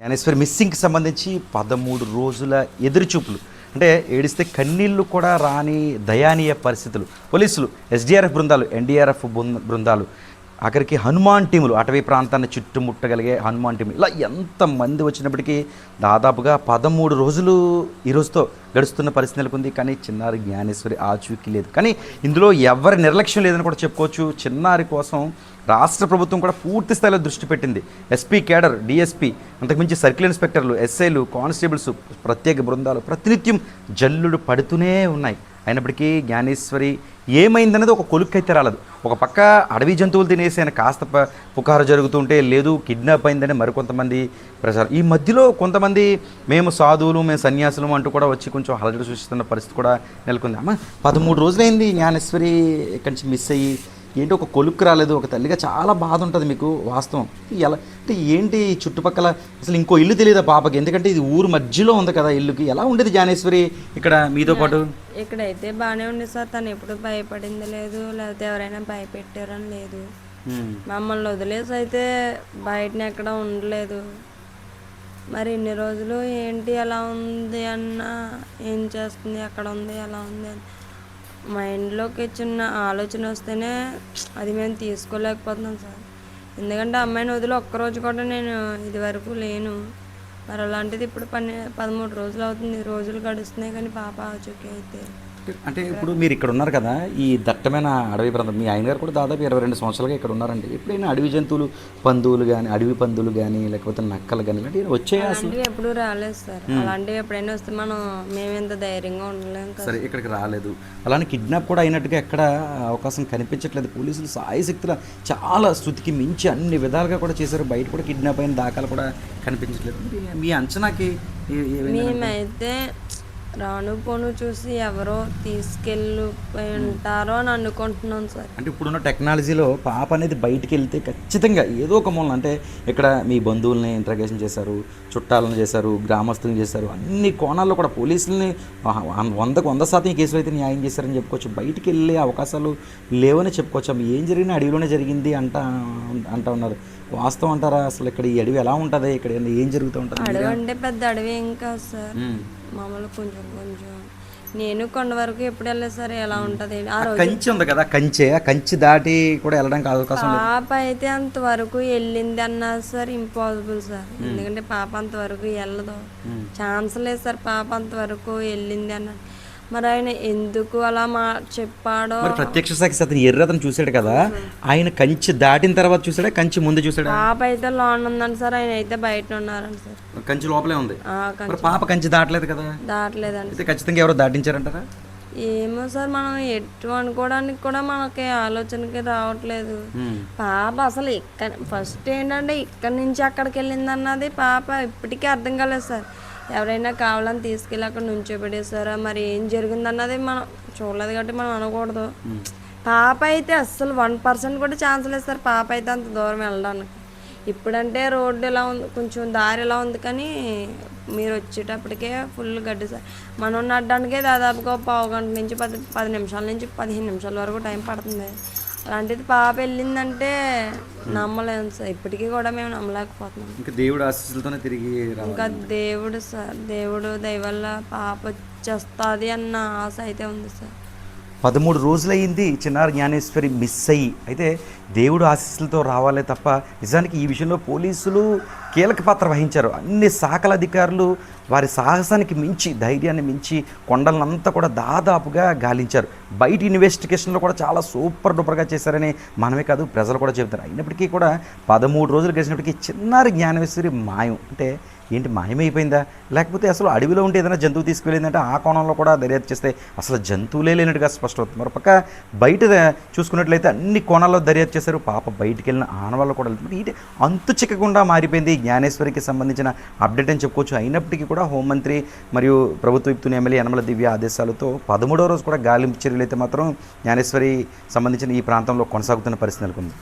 జ్ఞానేశ్వరి మిస్సింగ్కి సంబంధించి 13 రోజుల ఎదురుచూపులు, అంటే ఏడిస్తే కన్నీళ్లు కూడా రాని దయానీయ పరిస్థితులు. పోలీసులు, ఎస్డీఆర్ఎఫ్ బృందాలు, ఎన్డీఆర్ఎఫ్ బృందాలు, ఆఖరికి హనుమాన్ టీములు, అటవీ ప్రాంతాన్ని చుట్టుముట్టగలిగే హనుమాన్ టీములు, ఇలా ఎంతమంది వచ్చినప్పటికీ దాదాపుగా 13 రోజులు ఈరోజుతో గడుస్తున్న పరిస్థితి నెలకొంది. కానీ చిన్నారి జ్ఞానేశ్వరి ఆచూకీ లేదు. కానీ ఇందులో ఎవరి నిర్లక్ష్యం లేదని కూడా చెప్పుకోవచ్చు. చిన్నారి కోసం రాష్ట్ర ప్రభుత్వం కూడా పూర్తి స్థాయిలో దృష్టి పెట్టింది. ఎస్పీ కేడర్, డిఎస్పీ, అంతకుమించి సర్కిల్ ఇన్స్పెక్టర్లు, ఎస్ఐలు, కానిస్టేబుల్స్, ప్రత్యేక బృందాలు ప్రతినిత్యం జల్లుడు పడుతూనే ఉన్నాయి. అయినప్పటికీ జ్ఞానేశ్వరి ఏమైందనేది ఒక కొలుక్కైతే రాలేదు. ఒక పక్క అడవి జంతువులు తినేసి ఆయన కాస్త పుకారు జరుగుతుంటే, లేదు కిడ్నాప్ అయిందని మరికొంతమంది ప్రచారం. ఈ మధ్యలో కొంతమంది మేము సాధువులు, మేము సన్యాసులు అంటూ కూడా వచ్చి కొంచెం అలజడి సృష్టిస్తున్న పరిస్థితి కూడా నెలకొంది. అమ్మ 13 రోజులైంది జ్ఞానేశ్వరి ఇక్కడి నుంచి మిస్ అయ్యి. ఏంటి ఒక కొలుక్కు రాలేదు. ఒక తల్లిగా చాలా బాధ ఉంటుంది మీకు. వాస్తవం ఎలా అంటే ఏంటి, చుట్టుపక్కల అసలు ఇంకో ఇల్లు తెలియదా పాపకి? ఎందుకంటే ఇది ఊరు మధ్యలో ఉంది కదా ఇల్లుకి. ఎలా ఉండేది జ్ఞానేశ్వరి ఇక్కడ మీతో పాటు? ఇక్కడైతే బాగానే ఉంది సార్. తను ఎప్పుడు భయపడింది లేదు, లేకపోతే ఎవరైనా భయపెట్టారని లేదు. మమ్మల్ని వదిలేసి అయితే బయటని ఎక్కడ ఉండలేదు. మరి ఇన్ని రోజులు ఏంటి ఎలా ఉంది అన్న, ఏం చేస్తుంది, ఎక్కడ ఉంది, ఎలా ఉంది అని మైండ్లోకి చిన్న ఆలోచన వస్తేనే అది మేము తీసుకోలేకపోతున్నాం సార్. ఎందుకంటే అమ్మాయిని వదిలి ఒక్కరోజు కూడా నేను ఇదివరకు లేను. మరి అలాంటిది ఇప్పుడు 13 రోజులు అవుతుంది. రోజులు గడుస్తున్నాయి కానీ పాప ఆచూకీ అయితే. అంటే ఇప్పుడు మీరు ఇక్కడ ఉన్నారు కదా, ఈ దట్టమైన అడవి ప్రాంతం, మీ ఆయన గారు కూడా దాదాపు 22 సంవత్సరాలుగా ఇక్కడ ఉన్నారండి. ఎప్పుడైనా అడవి జంతువులు, పందువులు కానీ, అడవి పందులు కానీ, లేకపోతే నక్కలు కానీ ఇలాంటివి వచ్చాయి? అలాంటివి ఎప్పుడు రాలేదు సార్. అలాంటివి ఎప్పుడైనా వస్తే మేము ఎంత ధైర్యంగా ఉండలేం కదా. సరే, ఇక్కడికి రాలేదు. అలానే కిడ్నాప్ కూడా అయినట్టుగా ఎక్కడ అవకాశం కనిపించట్లేదు. పోలీసులు సాయశక్తుల చాలా శృతికి మించి అన్ని విధాలుగా కూడా చేశారు. బయట కూడా కిడ్నాప్ అయిన దాఖలు కూడా కనిపించట్లేదు. మీ అంచనాకి మేమైతే రాను పోను చూసి ఎవరో తీసుకెళ్ళిపోయి ఉంటారో అని అనుకుంటున్నాం సార్. అంటే ఇప్పుడున్న టెక్నాలజీలో పాప అనేది బయటికి వెళ్తే ఖచ్చితంగా ఏదో ఒక మూలన, అంటే ఇక్కడ మీ బంధువుల్ని ఇంట్రాగేషన్ చేశారు, చుట్టాలను చేశారు, గ్రామస్తులను చేశారు, అన్ని కోణాల్లో కూడా పోలీసుల్ని 100% కేసులు అయితే న్యాయం చేశారని చెప్పుకోవచ్చు. బయటికి వెళ్ళే అవకాశాలు లేవని చెప్పుకోవచ్చు. ఏం జరిగినా అడవిలోనే జరిగింది అంటా ఉన్నారు. వాస్తవం అంటారా? అసలు ఇక్కడ ఈ అడవి ఎలా ఉంటుంది? ఇక్కడ ఏం జరుగుతూ ఉంటుంది? అడవి అంటే పెద్ద అడవి ఏం కాదు సార్, మామూలు కొంచెం నేను కొండ వరకు ఎప్పుడు వెళ్ళలేదు సార్. ఎలా ఉంటుంది ఆ రోజు కంచి ఉంది కదా, కంచి దాటి కూడా వెళ్ళడానికి అవకాశం. పాప అయితే అంతవరకు వెళ్ళింది అన్నారు సార్. Impossible sir. ఎందుకంటే పాప అంతవరకు వెళ్ళదు, ఛాన్స్ లేదు సార్. పాప అంతవరకు వెళ్ళింది అన్నారు. మరి ఆయన ఎందుకు అలా చెప్పాడో. మరి ప్రత్యక్ష సాక్షి అతను అతను చూసాడు కదా, ఆయన కంచి దాటిన తర్వాత చూసాడా, కంచి ముందు చూసాడా? పాప అయితే లోన్ ఉందండి సార్, ఆయన అయితే బయట ఉన్నారండి సార్. కంచి లోపలే ఉంది. పాప కంచి దాటలేదు కదా? దాటలేదండి. అయితే ఖచ్చితంగా ఎవరో దాటించారంటారా? ఏమో సార్, మనం ఎటు అనుకోవడానికి కూడా మనకి ఆలోచనకి రావట్లేదు. పాప అసలు ఫస్ట్ ఏంటంటే ఇక్కడి నుంచి అక్కడికి వెళ్ళింది అన్నది పాప ఇప్పటికీ అర్థం కాలేదు సార్. ఎవరైనా కావాలని తీసుకెళ్ళి అక్కడ నుంచోబెట్టేసారా, మరి ఏం జరిగిందన్నది మనం చూడలేదు కాబట్టి మనం అనకూడదు. పాప అయితే అస్సలు 1% కూడా ఛాన్స్ లేదు సార్. పాప అయితే అంత దూరం వెళ్ళడానికి. ఇప్పుడంటే రోడ్డు ఎలా ఉంది, కొంచెం దారి ఎలా ఉంది, కానీ మీరు వచ్చేటప్పటికే ఫుల్ గడ్డి సార్. మనం నడడానికే దాదాపుగా 1/2 గంట నుంచి 10 నిమిషాల నుంచి 15 నిమిషాల వరకు టైం పడుతుంది. అలాంటిది పాప వెళ్ళిందంటే నమ్మలేము సార్. ఇప్పటికీ కూడా మేము నమ్మలేకపోతున్నాం. ఇంకా దేవుడు ఆశీస్సులతోనే తిరిగి ఇంకా దేవుడు సార్, దేవుడు దయ వల్ల పాప వచ్చేస్తుంది అన్న ఆశ అయితే ఉంది సార్. 13 రోజులయ్యింది చిన్నారి జ్ఞానేశ్వరి మిస్ అయ్యి. అయితే దేవుడు ఆశీస్సులతో రావాలే తప్ప నిజానికి ఈ విషయంలో పోలీసులు కీలక పాత్ర వహించారు. అన్ని శాఖల అధికారులు వారి సాహసానికి మించి, ధైర్యాన్ని మించి కొండలంతా కూడా దాదాపుగా గాలించారు. బయట ఇన్వెస్టిగేషన్లో కూడా చాలా సూపర్ డూపర్గా చేశారని మనమే కాదు ప్రజలు కూడా చెబుతారు. అయినప్పటికీ కూడా 13 రోజులు గడిచినప్పటికీ చిన్నారి జ్ఞానేశ్వరి మాయం. అంటే ఏంటి, మాయమైపోయిందా, లేకపోతే అసలు అడవిలో ఉంటే ఏదైనా జంతువు తీసుకువెళ్ళిందంటే ఆ కోణంలో కూడా దర్యాప్తు చేస్తే అసలు జంతువులే లేనట్టుగా స్పష్టమవుతుంది. మరోపక్క బయట చూసుకున్నట్లయితే అన్ని కోణాల్లో దర్యాప్తు చేశారు. పాప బయటికి వెళ్ళిన ఆనవాళ్ళు కూడా వెళ్తుంది. ఇది అంతు చిక్కకుండా మారిపోయింది జ్ఞానేశ్వరికి సంబంధించిన అప్డేట్ అని చెప్పుకోవచ్చు. అయినప్పటికీ కూడా హోంమంత్రి మరియు ప్రభుత్వ విప్తుని ఎమ్మెల్యే యనమల దివ్య ఆదేశాలతో 13వ రోజు కూడా గాలింపు చర్యలు అయితే మాత్రం జ్ఞానేశ్వరి సంబంధించిన ఈ ప్రాంతంలో కొనసాగుతున్న పరిస్థితి నెలకొంది.